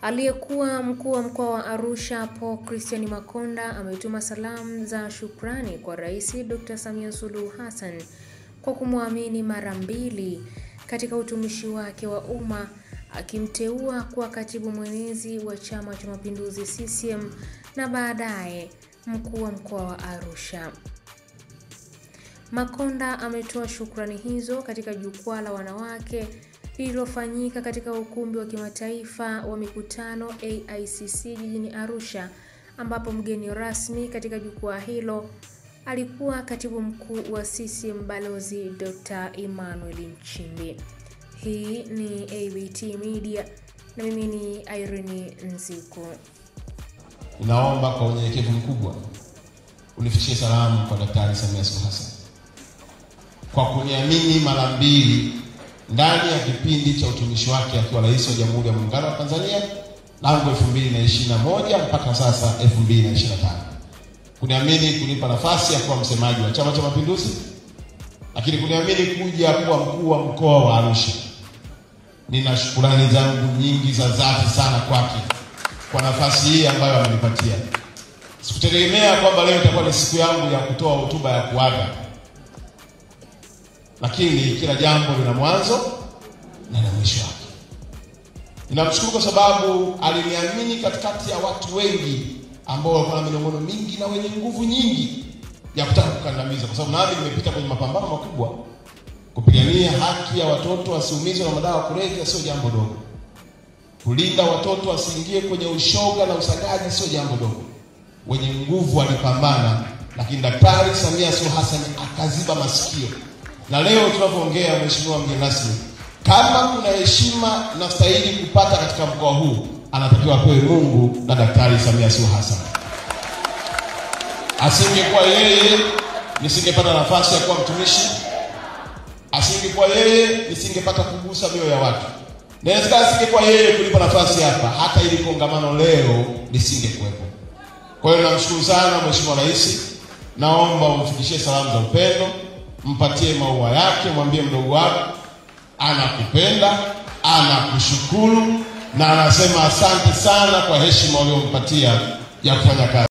Aliyekuwa mkuu wa mkoa wa Arusha Paul Christian Makonda ametuma salamu za shukrani kwa Rais Dr. Samia Suluhu Hassan kwa kumwamini mara mbili katika utumishi wake wa umma, akimteua kuwa katibu mwenezi wa Chama cha Mapinduzi CCM na baadaye mkuu wa mkoa wa Arusha. Makonda ametoa shukrani hizo katika jukwaa la wanawake lililofanyika katika ukumbi wa kimataifa wa mikutano AICC jijini Arusha, ambapo mgeni rasmi katika jukwaa hilo alikuwa katibu mkuu wa CCM Balozi Dr. Emmanuel Nchimbi. Hii ni ABT Media na mimi ni Irene Nziku. Ninaomba kwa unyenyekevu mkubwa unifikishie salamu kwa Daktari Samia Suluhu Hassan kwa kuniamini mara mbili ndani ya kipindi cha utumishi wake akiwa rais wa Jamhuri ya Muungano wa Tanzania tangu 2021 mpaka sasa 2025. Kuniamini kunipa nafasi ya kuwa msemaji wa Chama cha Mapinduzi, lakini kuniamini kuja kuwa mkuu wa mkoa wa Arusha. Nina shukrani zangu nyingi za dhati sana kwake kwa nafasi hii ambayo amenipatia. Sikutegemea kwamba leo itakuwa ni siku yangu ya kutoa hotuba ya kuaga, lakini kila jambo lina mwanzo na mwisho wake. Ninamshukuru kwa sababu aliniamini katikati ya watu wengi ambao walikuwa na minong'ono mingi na wenye nguvu nyingi ya kutaka kukandamiza, kwa sababu nami nimepita kwenye mapambano makubwa kupigania haki ya watoto wasiumizwe na madawa kulevya. Sio jambo dogo. Kulinda watoto wasiingie kwenye ushoga na usagaji sio jambo dogo. Wenye nguvu walipambana, lakini Daktari Samia Suluhu Hassan akaziba masikio. Na leo tunapoongea, mheshimiwa mgeni rasmi, kama kuna heshima na stahili kupata katika mkoa huu, anatakiwa apewe Mungu na Daktari Samia Suluhu Hassan. Asingekuwa yeye, nisingepata nafasi ya kuwa mtumishi. Asingekuwa yeye, nisingepata kugusa mioyo ya watu. Na asingekuwa yeye kunipa nafasi hapa, hata ili kongamano leo lisingekuwepo. Kwa hiyo namshukuru sana Mheshimiwa Rais. Naomba umfikishie salamu za upendo, mpatie maua yake, mwambie mdogo wako anakupenda, anakushukuru na anasema asante sana kwa heshima uliyompatia ya kufanya kazi.